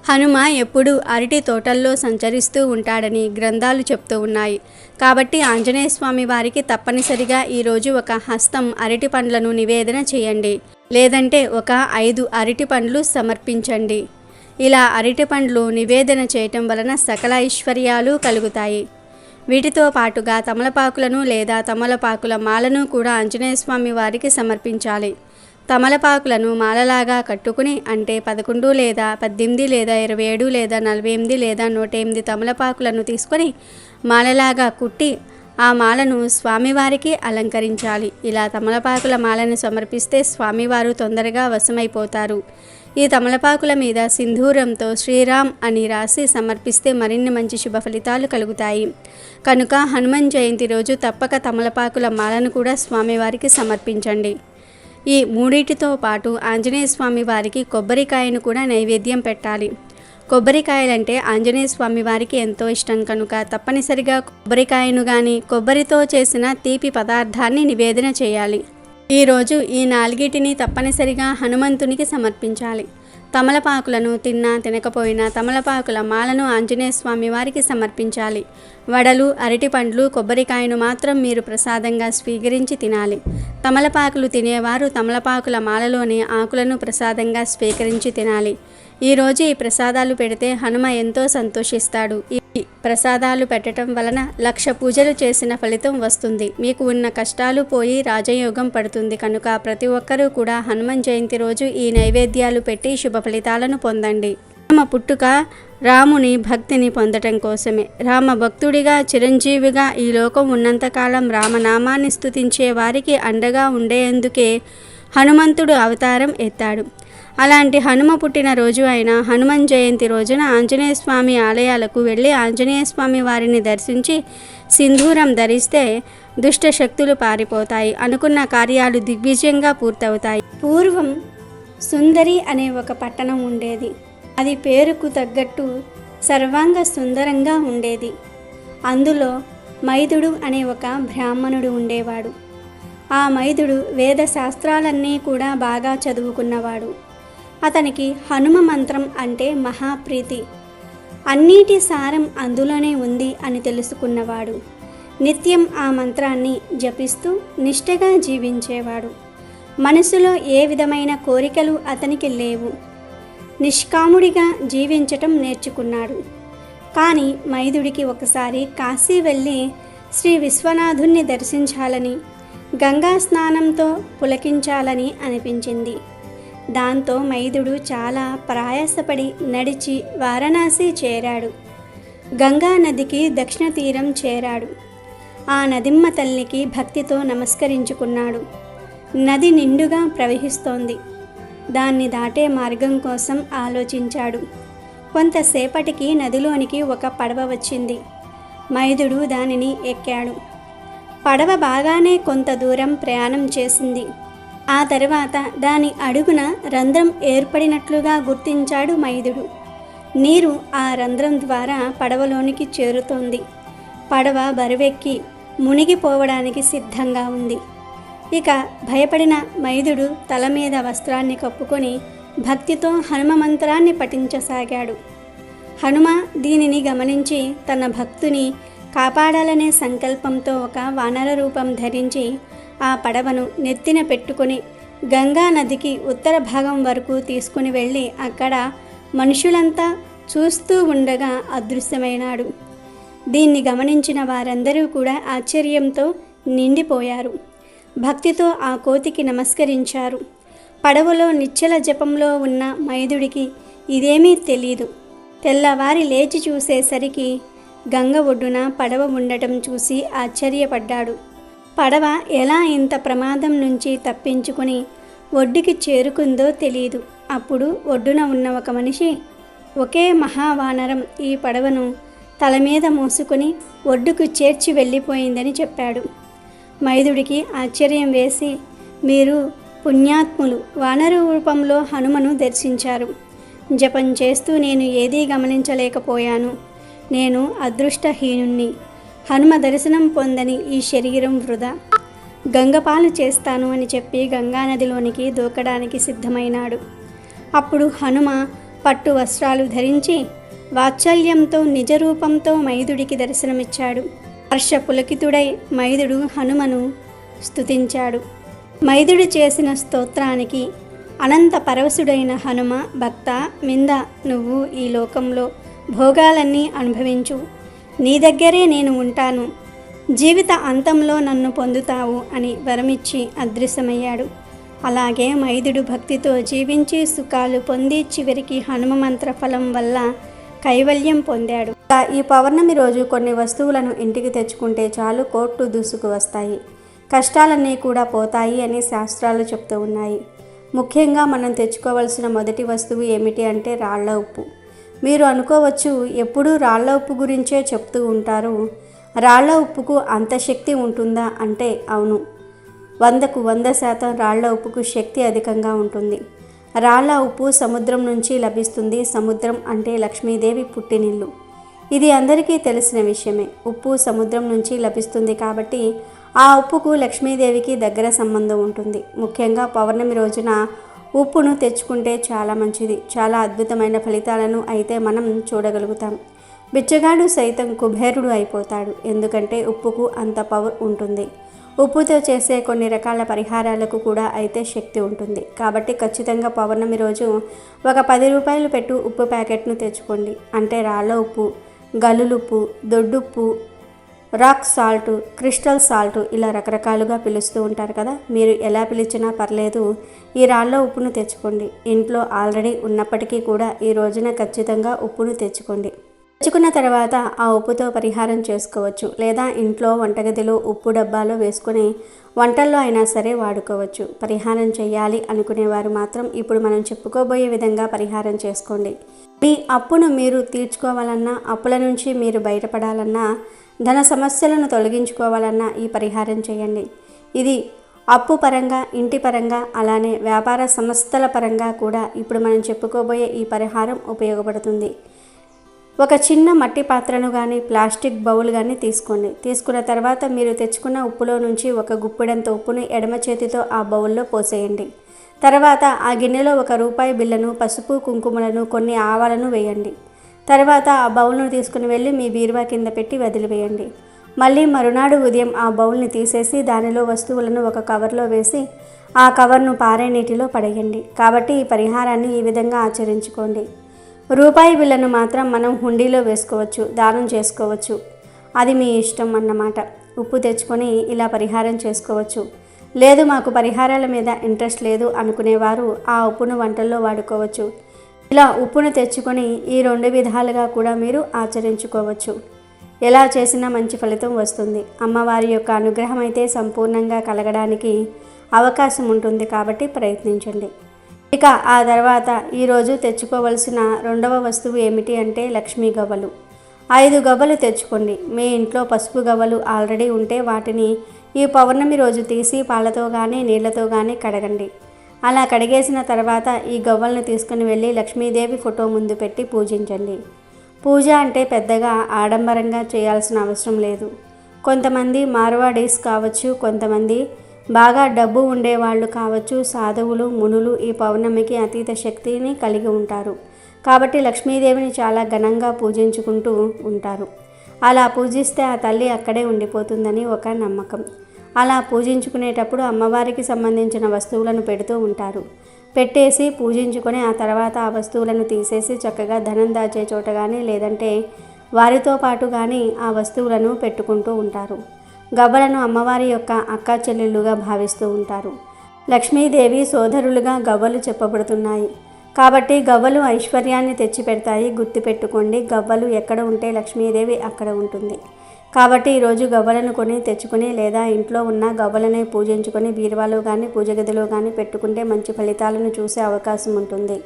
హనుమ ఎప్పుడూ అరటి తోటల్లో సంచరిస్తూ ఉంటాడని గ్రంథాలు చెప్తూ ఉన్నాయి. కాబట్టి ఆంజనేయ స్వామి వారికి తప్పనిసరిగా ఈరోజు ఒక హస్తం అరటి పండ్లను నివేదన చేయండి, లేదంటే ఒక 5 అరటి పండ్లు సమర్పించండి. ఇలా అరటి పండ్లు నివేదన చేయటం వలన సకల ఐశ్వర్యాలు కలుగుతాయి. వీటితో పాటుగా తమలపాకులను లేదా తమలపాకుల మాలను కూడా ఆంజనేయ స్వామి వారికి సమర్పించాలి. తమలపాకులను మాలలాగా కట్టుకుని, అంటే 11 లేదా 18 లేదా 27 లేదా 48 లేదా 108 తమలపాకులను తీసుకొని మాలలాగా కుట్టి ఆ మాలను స్వామివారికి అలంకరించాలి. ఇలా తమలపాకుల మాలను సమర్పిస్తే స్వామివారు తొందరగా వశమైపోతారు. ఈ తమలపాకుల మీద సింధూరంతో శ్రీరామ్ అని రాసి సమర్పిస్తే మరిన్ని మంచి శుభ ఫలితాలు కలుగుతాయి. కనుక హనుమాన్ జయంతి రోజు తప్పక తమలపాకుల మాలను కూడా స్వామివారికి సమర్పించండి. ఈ మూడింటితో పాటు ఆంజనేయ స్వామి వారికి కొబ్బరికాయను కూడా నైవేద్యం పెట్టాలి. కొబ్బరికాయలంటే ఆంజనేయ స్వామి వారికి ఎంతో ఇష్టం కనుక తప్పనిసరిగా కొబ్బరికాయను కానీ, కొబ్బరితో చేసిన తీపి పదార్థాన్ని నివేదన చేయాలి. ఈరోజు ఈ 4టిని తప్పనిసరిగా హనుమంతునికి సమర్పించాలి. తమలపాకులను తిన్నా తినకపోయినా తమలపాకుల మాలను ఆంజనేయ స్వామి వారికి సమర్పించాలి. వడలు, అరటి పండ్లు, కొబ్బరికాయను మాత్రం మీరు ప్రసాదంగా స్వీకరించి తినాలి. తమలపాకులు తినేవారు తమలపాకుల మాలలోని ఆకులను ప్రసాదంగా స్వీకరించి తినాలి. ఈరోజు ఈ ప్రసాదాలు పెడితే హనుమ ఎంతో సంతోషిస్తాడు. ఈ ప్రసాదాలు పెట్టడం వలన 1,00,000 పూజలు చేసిన ఫలితం వస్తుంది. మీకు ఉన్న కష్టాలు పోయి రాజయోగం పడుతుంది. కనుక ప్రతి ఒక్కరూ కూడా హనుమాన్ జయంతి రోజు ఈ నైవేద్యాలు పెట్టి శుభ ఫలితాలను పొందండి. రామ పుట్టుక రాముని భక్తిని పొందటం కోసమే. రామ భక్తుడిగా చిరంజీవిగా ఈ లోకం ఉన్నంతకాలం రామనామాన్ని స్తుతించే వారికి అండగా ఉండేందుకే హనుమంతుడు అవతారం ఎత్తాడు. అలాంటి హనుమ పుట్టిన రోజు అయిన హనుమాన్ జయంతి రోజున ఆంజనేయ స్వామి ఆలయాలకు వెళ్ళి ఆంజనేయ స్వామి వారిని దర్శించి సింధూరం ధరిస్తే దుష్ట శక్తులు పారిపోతాయి, అనుకున్న కార్యాలు దిగ్విజయంగా పూర్తవుతాయి. పూర్వం సుందరి అనే ఒక పట్టణం ఉండేది. అది పేరుకు తగ్గట్టు సర్వాంగ సుందరంగా ఉండేది. అందులో మైదుడు అనే ఒక బ్రాహ్మణుడు ఉండేవాడు. ఆ మైదుడు వేద శాస్త్రాలన్నీ కూడా బాగా చదువుకున్నవాడు. అతనికి హనుమ మంత్రం అంటే మహాప్రీతి. అన్నిటి సారం అందులోనే ఉంది అని తెలుసుకున్నవాడు. నిత్యం ఆ మంత్రాన్ని జపిస్తూ నిష్ఠగా జీవించేవాడు. మనసులో ఏ విధమైన కోరికలు అతనికి లేవు. నిష్కాముడిగా జీవించటం నేర్చుకున్నాడు. కానీ మైదుడికి ఒకసారి కాశీ వెళ్ళి శ్రీ విశ్వనాథుణ్ణి దర్శించాలని, గంగా స్నానంతో పులకించాలని అనిపించింది. దాంతో మైదుడు చాలా ప్రయాసపడి నడిచి వారణాసి చేరాడు. గంగా నదికి దక్షిణ తీరం చేరాడు. ఆ నదిమ్మ తల్లికి భక్తితో నమస్కరించుకున్నాడు. నది నిండుగా ప్రవహిస్తోంది. దాన్ని దాటే మార్గం కోసం ఆలోచించాడు. కొంతసేపటికి నదిలోనికి ఒక పడవ వచ్చింది. మైదుడు దానిని ఎక్కాడు. పడవ బాగానే కొంత దూరం ప్రయాణం చేసింది. ఆ తర్వాత దాని అడుగున రంధ్రం ఏర్పడినట్లుగా గుర్తించాడు మైదుడు. నీరు ఆ రంధ్రం ద్వారా పడవలోనికి చేరుతోంది. పడవ బరువెక్కి మునిగిపోవడానికి సిద్ధంగా ఉంది. ఇక భయపడిన మైదుడు తల మీద వస్త్రాన్ని కప్పుకొని భక్తితో హనుమ మంత్రాన్ని పఠించసాగాడు. హనుమ దీనిని గమనించి తన భక్తుని కాపాడాలనే సంకల్పంతో ఒక వానర రూపం ధరించి ఆ పడవను నెత్తిన పెట్టుకొని గంగా నదికి ఉత్తర భాగం వరకు తీసుకుని వెళ్ళి అక్కడ మనుషులంతా చూస్తూ ఉండగా అదృశ్యమైనాడు. దీన్ని గమనించిన వారందరూ కూడా ఆశ్చర్యంతో నిండిపోయారు. భక్తితో ఆ కోతికి నమస్కరించారు. పడవలో నిశ్చల జపంలో ఉన్న మైదుడికి ఇదేమీ తెలీదు. తెల్లవారి లేచి చూసేసరికి గంగ ఒడ్డున పడవ ఉండటం చూసి ఆశ్చర్యపడ్డాడు. పడవ ఎలా ఇంత ప్రమాదం నుంచి తప్పించుకుని ఒడ్డుకి చేరుకుందో తెలియదు. అప్పుడు ఒడ్డున ఉన్న ఒక మనిషి ఒకే మహావానరం ఈ పడవను తల మీద మోసుకొని ఒడ్డుకు చేర్చి వెళ్ళిపోయిందని చెప్పాడు. మైదుడికి ఆశ్చర్యం వేసి, మీరు పుణ్యాత్ములు, వానర రూపంలో హనుమను దర్శించారు. జపం చేస్తూ నేను ఏదీ గమనించలేకపోయాను. నేను అదృష్టహీనుణ్ణి. హనుమ దర్శనం పొందని ఈ శరీరం వృధా. గంగపాలు చేస్తాను అని చెప్పి గంగానదిలోనికి దూకడానికి సిద్ధమైనాడు. అప్పుడు హనుమ పట్టు వస్త్రాలు ధరించి వాత్సల్యంతో నిజరూపంతో మైదుడికి దర్శనమిచ్చాడు. హర్ష పులకితుడై మైదుడు హనుమను స్తుతించాడు. మైదుడు చేసిన స్తోత్రానికి అనంత పరవశుడైన హనుమ, భక్త మింద నువ్వు ఈ లోకంలో భోగాలన్నీ అనుభవించు, నీ దగ్గరే నేను ఉంటాను, జీవిత అంతంలో నన్ను పొందుతావు అని వరమిచ్చి అదృశ్యమయ్యాడు. అలాగే మైదుడు భక్తితో జీవించి సుఖాలు పొంది చివరికి హనుమ మంత్ర ఫలం వల్ల కైవల్యం పొందాడు. ఈ పౌర్ణమి రోజు కొన్ని వస్తువులను ఇంటికి తెచ్చుకుంటే చాలు కోట్లు దూసుకు వస్తాయి, కష్టాలన్నీ కూడా పోతాయి అని శాస్త్రాలు చెప్తూ ఉన్నాయి. ముఖ్యంగా మనం తెచ్చుకోవాల్సిన మొదటి వస్తువు ఏమిటి అంటే రాళ్ల ఉప్పు. మీరు అనుకోవచ్చు, ఎప్పుడూ రాళ్ల ఉప్పు గురించే చెప్తూ ఉంటారు, రాళ్ల ఉప్పుకు అంత శక్తి ఉంటుందా అంటే అవును, 100కు 100% రాళ్ల ఉప్పుకు శక్తి అధికంగా ఉంటుంది. రాళ్ల ఉప్పు సముద్రం నుంచి లభిస్తుంది. సముద్రం అంటే లక్ష్మీదేవి పుట్టినిల్లు. ఇది అందరికీ తెలిసిన విషయమే. ఉప్పు సముద్రం నుంచి లభిస్తుంది కాబట్టి ఆ ఉప్పుకు లక్ష్మీదేవికి దగ్గర సంబంధం ఉంటుంది. ముఖ్యంగా పౌర్ణమి రోజున ఉప్పును తెచ్చుకుంటే చాలా మంచిది. చాలా అద్భుతమైన ఫలితాలను అయితే మనం చూడగలుగుతాం. బిచ్చగాడు సైతం కుబేరుడు అయిపోతాడు. ఎందుకంటే ఉప్పుకు అంత పవర్ ఉంటుంది. ఉప్పుతో చేసే కొన్ని రకాల పరిహారాలకు కూడా అయితే శక్తి ఉంటుంది. కాబట్టి ఖచ్చితంగా పౌర్ణమి రోజు ఒక 10 రూపాయలు పెట్టు ఉప్పు ప్యాకెట్ను తెచ్చుకోండి. అంటే రాళ్ళ ఉప్పు, గల్లులుప్పు, దొడ్డుప్పు, రాక్ సాల్ట్, క్రిస్టల్ సాల్ట్ ఇలా రకరకాలుగా పిలుస్తూ ఉంటారు కదా. మీరు ఎలా పిలిచినా పర్లేదు, ఈ రాళ్ళ ఉప్పును తెచ్చుకోండి. ఇంట్లో ఆల్రెడీ ఉన్నప్పటికీ కూడా ఈ రోజున ఖచ్చితంగా ఉప్పును తెచ్చుకోండి. తెచ్చుకున్న తర్వాత ఆ ఉప్పుతో పరిహారం చేసుకోవచ్చు. లేదా ఇంట్లో వంటగదిలో ఉప్పు డబ్బాలో వేసుకుని వంటల్లో అయినా సరే వాడుకోవచ్చు. పరిహారం చేయాలి అనుకునేవారు మాత్రం ఇప్పుడు మనం చెప్పుకోబోయే విధంగా పరిహారం చేసుకోండి. మీ అప్పును మీరు తీర్చుకోవాలన్నా, అప్పుల నుంచి మీరు బయటపడాలన్నా, ధన సమస్యలను తొలగించుకోవాలన్నా ఈ పరిహారం చేయండి. ఇది అప్పు పరంగా, ఇంటి పరంగా, అలానే వ్యాపార సంస్థల పరంగా కూడా ఇప్పుడు మనం చెప్పుకోబోయే ఈ పరిహారం ఉపయోగపడుతుంది. ఒక చిన్న మట్టి పాత్రను కానీ, ప్లాస్టిక్ బౌల్ కానీ తీసుకోండి. తీసుకున్న తర్వాత మీరు తెచ్చుకున్న ఉప్పులో నుంచి ఒక గుప్పెడంత ఉప్పును ఎడమ చేతితో ఆ బౌల్లో పోసేయండి. తర్వాత ఆ గిన్నెలో ₹1 బిళ్ళను, పసుపు, కుంకుమలను, కొన్ని ఆవాలను వేయండి. తర్వాత ఆ బౌల్ను తీసుకుని వెళ్ళి మీ బీరువా కింద పెట్టి వదిలివేయండి. మళ్ళీ మరునాడు ఉదయం ఆ బౌల్ని తీసేసి దానిలో వస్తువులను ఒక కవర్లో వేసి ఆ కవర్ను పారే నీటిలో పడేయండి. కాబట్టి ఈ పరిహారాన్ని ఈ విధంగా ఆచరించుకోండి. ₹1 బిళ్ళను మాత్రం మనం హుండీలో వేసుకోవచ్చు, దానం చేసుకోవచ్చు. అది మీ ఇష్టం అన్నమాట. ఉప్పు తెచ్చుకొని ఇలా పరిహారం చేసుకోవచ్చు. లేదు మాకు పరిహారాల మీద ఇంట్రెస్ట్ లేదు అనుకునేవారు ఆ ఉప్పును వంటల్లో వాడుకోవచ్చు. ఇలా ఉప్పును తెచ్చుకొని ఈ 2 విధాలుగా కూడా మీరు ఆచరించుకోవచ్చు. ఎలా చేసినా మంచి ఫలితం వస్తుంది. అమ్మవారి యొక్క అనుగ్రహం అయితే సంపూర్ణంగా కలగడానికి అవకాశం ఉంటుంది. కాబట్టి ప్రయత్నించండి. ఇక ఆ తర్వాత ఈరోజు తెచ్చుకోవలసిన 2వ వస్తువు ఏమిటి అంటే లక్ష్మీ గవ్వలు. 5 గవ్వలు తెచ్చుకోండి. మీ ఇంట్లో పసుపు గవ్వలు ఆల్రెడీ ఉంటే వాటిని ఈ పౌర్ణమి రోజు తీసి పాలతో కానీ నీళ్లతో కానీ కడగండి. అలా కడిగేసిన తర్వాత ఈ గవ్వలను తీసుకుని వెళ్ళి లక్ష్మీదేవి ఫోటో ముందు పెట్టి పూజించండి. పూజ అంటే పెద్దగా ఆడంబరంగా చేయాల్సిన అవసరం లేదు. కొంతమంది మార్వాడీస్ కావచ్చు, కొంతమంది బాగా డబ్బు ఉండేవాళ్ళు కావచ్చు, సాధువులు, మునులు ఈ పౌర్ణమికి అతీత శక్తిని కలిగి ఉంటారు. కాబట్టి లక్ష్మీదేవిని చాలా ఘనంగా పూజించుకుంటూ ఉంటారు. అలా పూజిస్తే ఆ తల్లి అక్కడే ఉండిపోతుందని ఒక నమ్మకం. అలా పూజించుకునేటప్పుడు అమ్మవారికి సంబంధించిన వస్తువులను పెడుతూ ఉంటారు. పెట్టేసి పూజించుకొని ఆ తర్వాత ఆ వస్తువులను తీసేసి చక్కగా ధనం దాచే చోట కానీ లేదంటే వారితో పాటు కానీ ఆ వస్తువులను పెట్టుకుంటూ ఉంటారు. గవ్వలను అమ్మవారి యొక్క అక్కా చెల్లెళ్ళుగా భావిస్తూ ఉంటారు. లక్ష్మీదేవి సోదరులుగా గవ్వలు చెప్పబడుతున్నాయి. కాబట్టి గవ్వలు ఐశ్వర్యాన్ని తెచ్చిపెడతాయి. గుర్తుపెట్టుకోండి, గవ్వలు ఎక్కడ ఉంటే లక్ష్మీదేవి అక్కడ ఉంటుంది. కాబట్టి ఈరోజు గవ్వలను కొని తెచ్చుకొని లేదా ఇంట్లో ఉన్న గవ్వలనే పూజించుకొని బీరువాలో కానీ పూజ గదిలో కానీ పెట్టుకుంటే మంచి ఫలితాలను చూసే అవకాశం ఉంటుంది.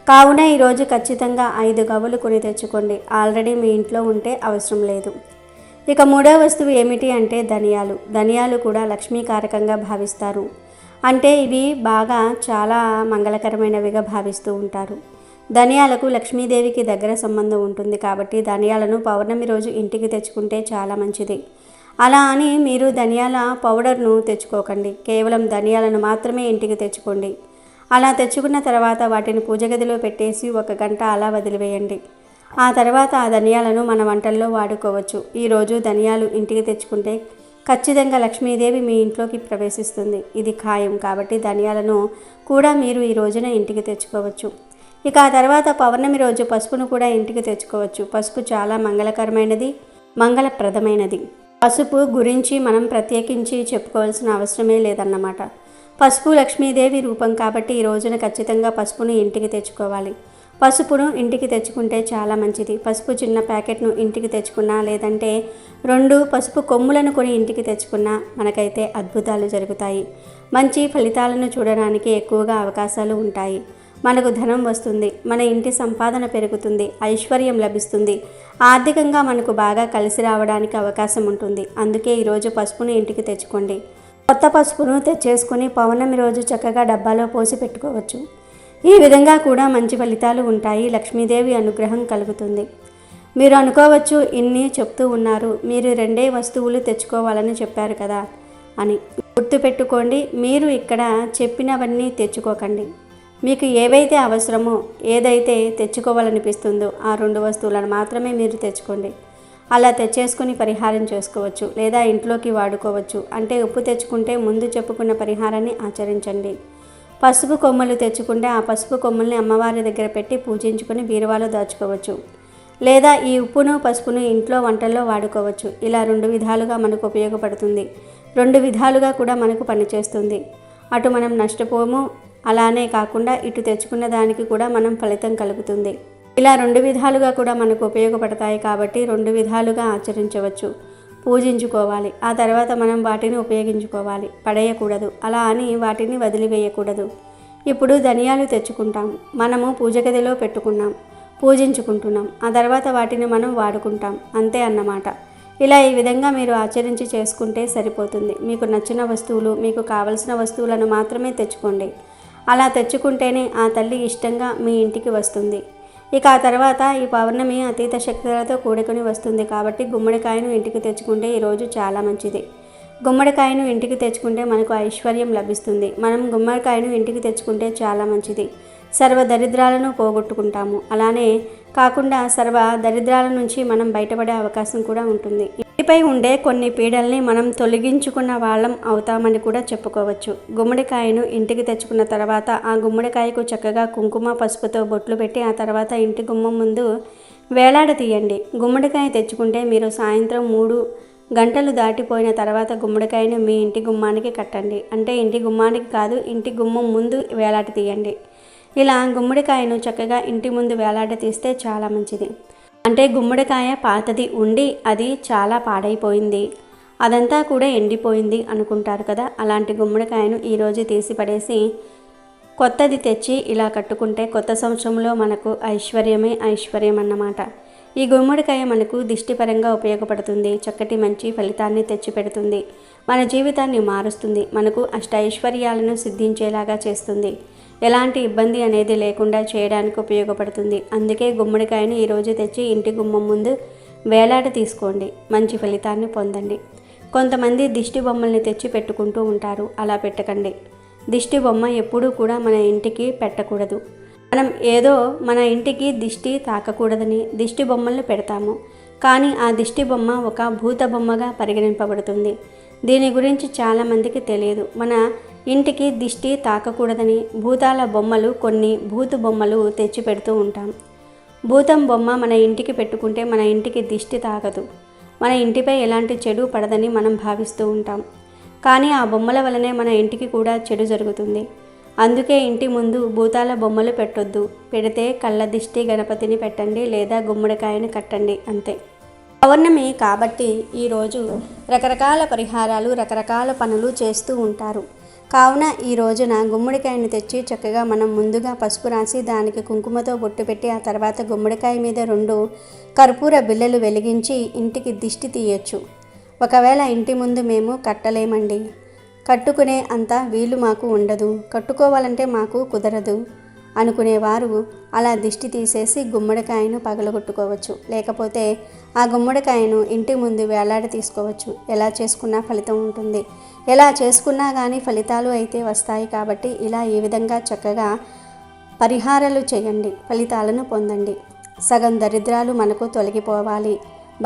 కావున ఈరోజు ఖచ్చితంగా 5 గవ్వలు కొని తెచ్చుకోండి. ఆల్రెడీ మీ ఇంట్లో ఉంటే అవసరం లేదు. ఇక మూడవ వస్తువు ఏమిటి అంటే ధనియాలు. ధనియాలు కూడా లక్ష్మీకారకంగా భావిస్తారు. అంటే ఇవి బాగా చాలా మంగళకరమైనవిగా భావిస్తూ ఉంటారు. ధనియాలకు లక్ష్మీదేవికి దగ్గర సంబంధం ఉంటుంది. కాబట్టి ధనియాలను పౌర్ణమి రోజు ఇంటికి తెచ్చుకుంటే చాలా మంచిది. అలా అని మీరు ధనియాల పౌడర్ను తెచ్చుకోకండి. కేవలం ధనియాలను మాత్రమే ఇంటికి తెచ్చుకోండి. అలా తెచ్చుకున్న తర్వాత వాటిని పూజ గదిలో పెట్టేసి 1 గంట అలా వదిలివేయండి. ఆ తర్వాత ఆ ధనియాలను మన వంటల్లో వాడుకోవచ్చు. ఈరోజు ధనియాలు ఇంటికి తెచ్చుకుంటే ఖచ్చితంగా లక్ష్మీదేవి మీ ఇంట్లోకి ప్రవేశిస్తుంది. ఇది ఖాయం. కాబట్టి ధనియాలను కూడా మీరు ఈ రోజున ఇంటికి తెచ్చుకోవచ్చు. ఇక ఆ తర్వాత పౌర్ణమి రోజు పసుపును కూడా ఇంటికి తెచ్చుకోవచ్చు. పసుపు చాలా మంగళకరమైనది, మంగళప్రదమైనది. పసుపు గురించి మనం ప్రత్యేకించి చెప్పుకోవాల్సిన అవసరమే లేదన్నమాట. పసుపు లక్ష్మీదేవి రూపం. కాబట్టి ఈ రోజున ఖచ్చితంగా పసుపును ఇంటికి తెచ్చుకోవాలి. పసుపును ఇంటికి తెచ్చుకుంటే చాలా మంచిది. పసుపు చిన్న ప్యాకెట్ను ఇంటికి తెచ్చుకున్నా లేదంటే 2 పసుపు కొమ్ములను కొని ఇంటికి తెచ్చుకున్నా మనకైతే అద్భుతాలు జరుగుతాయి. మంచి ఫలితాలను చూడడానికి ఎక్కువగా అవకాశాలు ఉంటాయి. మనకు ధనం వస్తుంది, మన ఇంటి సంపాదన పెరుగుతుంది, ఐశ్వర్యం లభిస్తుంది, ఆర్థికంగా మనకు బాగా కలిసి రావడానికి అవకాశం ఉంటుంది. అందుకే ఈరోజు పసుపును ఇంటికి తెచ్చుకోండి. కొత్త పసుపును తెచ్చేసుకుని పౌర్ణమి రోజు చక్కగా డబ్బాలో పోసి పెట్టుకోవచ్చు. ఈ విధంగా కూడా మంచి ఫలితాలు ఉంటాయి. లక్ష్మీదేవి అనుగ్రహం కలుగుతుంది. మీరు అనుకోవచ్చు, ఇన్ని చెప్తూ ఉన్నారు, మీరు 2 వస్తువులు తెచ్చుకోవాలని చెప్పారు కదా అని. గుర్తుపెట్టుకోండి, మీరు ఇక్కడ చెప్పినవన్నీ తెచ్చుకోకండి. మీకు ఏవైతే అవసరమో, ఏదైతే తెచ్చుకోవాలనిపిస్తుందో ఆ 2 వస్తువులను మాత్రమే మీరు తెచ్చుకోండి. అలా తెచ్చేసుకుని పరిహారం చేసుకోవచ్చు లేదా ఇంట్లోకి వాడుకోవచ్చు. అంటే ఉప్పు తెచ్చుకుంటే ముందు చెప్పుకున్న పరిహారాన్ని ఆచరించండి. పసుపు కొమ్మలు తెచ్చుకుంటే ఆ పసుపు కొమ్మల్ని అమ్మవారి దగ్గర పెట్టి పూజించుకొని బీరువాలో దాచుకోవచ్చు. లేదా ఈ ఉప్పును పసుపును ఇంట్లో వంటల్లో వాడుకోవచ్చు. ఇలా 2 విధాలుగా మనకు ఉపయోగపడుతుంది. 2 విధాలుగా కూడా మనకు పనిచేస్తుంది. అటు మనం నష్టపోము, అలానే కాకుండా ఇటు తెచ్చుకున్న దానికి కూడా మనం ఫలితం కలుగుతుంది. ఇలా 2 విధాలుగా కూడా మనకు ఉపయోగపడతాయి. కాబట్టి 2 విధాలుగా ఆచరించవచ్చు. పూజించుకోవాలి. ఆ తర్వాత మనం వాటిని ఉపయోగించుకోవాలి, పడేయకూడదు. అలా అని వాటిని వదిలివేయకూడదు. ఇప్పుడు ధనియాలు తెచ్చుకుంటాం, మనము పూజ గదిలో పెట్టుకున్నాం, పూజించుకుంటున్నాం. ఆ తర్వాత వాటిని మనం వాడుకుంటాం, అంతే అన్నమాట. ఇలా ఈ విధంగా మీరు ఆచరించి చేసుకుంటే సరిపోతుంది. మీకు నచ్చిన వస్తువులు, మీకు కావలసిన వస్తువులను మాత్రమే తెచ్చుకోండి. అలా తెచ్చుకుంటేనే ఆ తల్లి ఇష్టంగా మీ ఇంటికి వస్తుంది. ఇక ఆ తర్వాత ఈ పౌర్ణమి అతీత శక్తులతో కూడుకొని వస్తుంది. కాబట్టి గుమ్మడికాయను ఇంటికి తెచ్చుకుంటే ఈరోజు చాలా మంచిది. గుమ్మడికాయను ఇంటికి తెచ్చుకుంటే మనకు ఐశ్వర్యం లభిస్తుంది. మనం గుమ్మడికాయను ఇంటికి తెచ్చుకుంటే చాలా మంచిది. సర్వ దరిద్రాలను పోగొట్టుకుంటాము. అలానే కాకుండా సర్వ దరిద్రాల నుంచి మనం బయటపడే అవకాశం కూడా ఉంటుంది. ఇంటిపై ఉండే కొన్ని పీడల్ని మనం తొలగించుకున్న వాళ్ళం అవుతామని కూడా చెప్పుకోవచ్చు. గుమ్మడికాయను ఇంటికి తెచ్చుకున్న తర్వాత ఆ గుమ్మడికాయకు చక్కగా కుంకుమ పసుపుతో బొట్లు పెట్టి ఆ తర్వాత ఇంటి గుమ్మం ముందు వేలాడతీయండి. గుమ్మడికాయ తెచ్చుకుంటే మీరు సాయంత్రం 3 గంటలు దాటిపోయిన తర్వాత గుమ్మడికాయను మీ ఇంటి గుమ్మానికి కట్టండి. అంటే ఇంటి గుమ్మానికి కాదు, ఇంటి గుమ్మం ముందు వేలాడ తీయండి. ఇలా గుమ్మడికాయను చక్కగా ఇంటి ముందు వేలాడ తీస్తే చాలా మంచిది. అంటే గుమ్మడికాయ పాతది ఉండి అది చాలా పాడైపోయింది, అదంతా కూడా ఎండిపోయింది అనుకుంటారు కదా. అలాంటి గుమ్మడికాయను ఈరోజు తీసి పడేసి కొత్తది తెచ్చి ఇలా కట్టుకుంటే కొత్త సంవత్సరంలో మనకు ఐశ్వర్యమే ఐశ్వర్యం అన్నమాట. ఈ గుమ్మడికాయ మనకు దిష్టిపరంగా ఉపయోగపడుతుంది. చక్కటి మంచి ఫలితాన్ని తెచ్చిపెడుతుంది. మన జీవితాన్ని మారుస్తుంది. మనకు అష్టైశ్వర్యాలను సిద్ధించేలాగా చేస్తుంది. ఎలాంటి ఇబ్బంది అనేది లేకుండా చేయడానికి ఉపయోగపడుతుంది. అందుకే గుమ్మడికాయని ఈరోజు తెచ్చి ఇంటి గుమ్మం ముందు వేలాడ తీసుకోండి. మంచి ఫలితాన్ని పొందండి. కొంతమంది దిష్టి బొమ్మల్ని తెచ్చి పెట్టుకుంటూ ఉంటారు. అలా పెట్టకండి. దిష్టి బొమ్మ ఎప్పుడూ కూడా మన ఇంటికి పెట్టకూడదు. మనం ఏదో మన ఇంటికి దిష్టి తాకకూడదని దిష్టి బొమ్మలను పెడతాము. కానీ ఆ దిష్టి బొమ్మ ఒక భూత బొమ్మగా పరిగణింపబడుతుంది. దీని గురించి చాలామందికి తెలియదు. మన ఇంటికి దిష్టి తాకకూడదని భూతాల బొమ్మలు, కొన్ని భూత బొమ్మలు తెచ్చి పెడుతూ ఉంటాం. భూతం బొమ్మ మన ఇంటికి పెట్టుకుంటే మన ఇంటికి దిష్టి తాకదు. మన ఇంటిపై ఎలాంటి చెడు పడదని మనం భావిస్తూ ఉంటాం. కానీ ఆ బొమ్మల వలనే మన ఇంటికి కూడా చెడు జరుగుతుంది. అందుకే ఇంటి ముందు భూతాల బొమ్మలు పెట్టొద్దు. పెడితే కళ్ళ దిష్టి గణపతిని పెట్టండి లేదా గుమ్మడికాయని కట్టండి, అంతే. పౌర్ణమి కాబట్టి ఈరోజు రకరకాల పరిహారాలు, రకరకాల పనులు చేస్తూ ఉంటారు. కావున ఈ రోజున గుమ్మడికాయని తెచ్చి చక్కగా మనం ముందుగా పసుపు రాసి దానికి కుంకుమతో బొట్టు పెట్టి ఆ తర్వాత గుమ్మడికాయ మీద 2 కర్పూర బిళ్ళలు వెలిగించి ఇంటికి దిష్టి తీయచ్చు. ఒకవేళ ఇంటి ముందు మేము కట్టలేమండి, కట్టుకునే అంత వీలు మాకు ఉండదు, కట్టుకోవాలంటే మాకు కుదరదు అనుకునేవారు అలా దిష్టి తీసేసి గుమ్మడికాయను పగలగొట్టుకోవచ్చు. లేకపోతే ఆ గుమ్మడికాయను ఇంటి ముందు వేలాడ తీసుకోవచ్చు. ఎలా చేసుకున్నా ఫలితం ఉంటుంది. ఎలా చేసుకున్నా కానీ ఫలితాలు అయితే వస్తాయి. కాబట్టి ఇలా ఈ విధంగా చక్కగా పరిహారాలు చేయండి, ఫలితాలను పొందండి. సగం దరిద్రాలు మనకు తొలగిపోవాలి,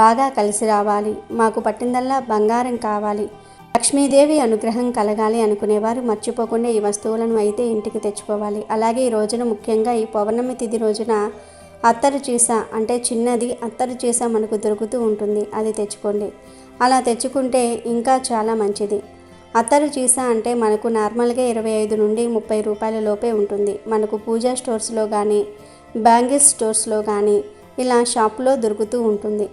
బాగా కలిసి రావాలి, మాకు పట్టిందల్లా బంగారం కావాలి, లక్ష్మీదేవి అనుగ్రహం కలగాలి అనుకునేవారు మర్చిపోకుండా ఈ వస్తువులను అయితే ఇంటికి తెచ్చుకోవాలి. అలాగే ఈ రోజున ముఖ్యంగా ఈ పౌర్ణమి తిథి రోజున అత్తరు చీస అంటే చిన్నది అత్తరు చీస మనకు దొరుకుతూ ఉంటుంది. అది తెచ్చుకోండి. అలా తెచ్చుకుంటే ఇంకా చాలా మంచిది. అత్తరు చీస అంటే మనకు నార్మల్గా 25 నుండి 30 రూపాయల లోపే ఉంటుంది. మనకు పూజా స్టోర్స్లో కానీ బ్యాంగిల్స్ స్టోర్స్లో కానీ ఇలా షాపులో దొరుకుతూ ఉంటుంది.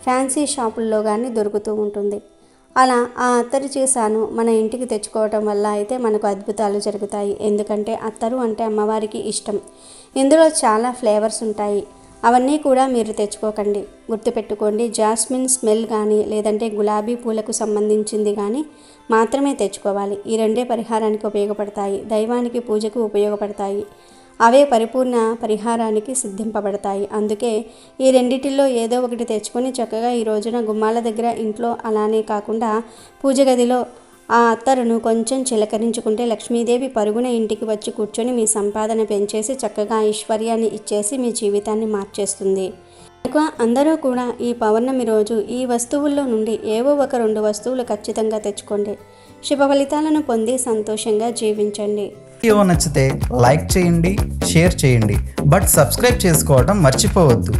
ఫ్యాన్సీ షాపుల్లో కానీ దొరుకుతూ ఉంటుంది. అలా ఆ అత్తరు చీసాను మన ఇంటికి తెచ్చుకోవటం వల్ల అయితే మనకు అద్భుతాలు జరుగుతాయి. ఎందుకంటే అత్తరు అంటే అమ్మవారికి ఇష్టం. ఇందులో చాలా ఫ్లేవర్స్ ఉంటాయి. అవన్నీ కూడా మీరు తెచ్చుకోకండి. గుర్తుపెట్టుకోండి, జాస్మిన్ స్మెల్ కానీ లేదంటే గులాబీ పూలకు సంబంధించింది కానీ మాత్రమే తెచ్చుకోవాలి. ఈ 2 పరిహారానికి ఉపయోగపడతాయి. దైవానికి పూజకు ఉపయోగపడతాయి. అవే పరిపూర్ణ పరిహారానికి సిద్ధింపబడతాయి. అందుకే ఈ రెండిటిల్లో ఏదో ఒకటి తెచ్చుకొని చక్కగా ఈ రోజున గుమ్మాల దగ్గర, ఇంట్లో అలానే కాకుండా పూజ గదిలో ఆ అత్తరును కొంచెం చిలకరించుకుంటే లక్ష్మీదేవి పరుగున ఇంటికి వచ్చి కూర్చొని మీ సంపాదన పెంచేసి చక్కగా ఐశ్వర్యాన్ని ఇచ్చేసి మీ జీవితాన్ని మార్చేస్తుంది. కనుక అందరూ కూడా ఈ పౌర్ణమి రోజు ఈ వస్తువుల్లో నుండి ఏవో ఒక 2 వస్తువులు ఖచ్చితంగా తెచ్చుకోండి. శుభ ఫలితాలను పొంది సంతోషంగా జీవించండి. వీడియో నచ్చితే లైక్ చేయండి, షేర్ చేయండి, బట్ సబ్స్క్రైబ్ చేసుకోవడం మర్చిపోవద్దు.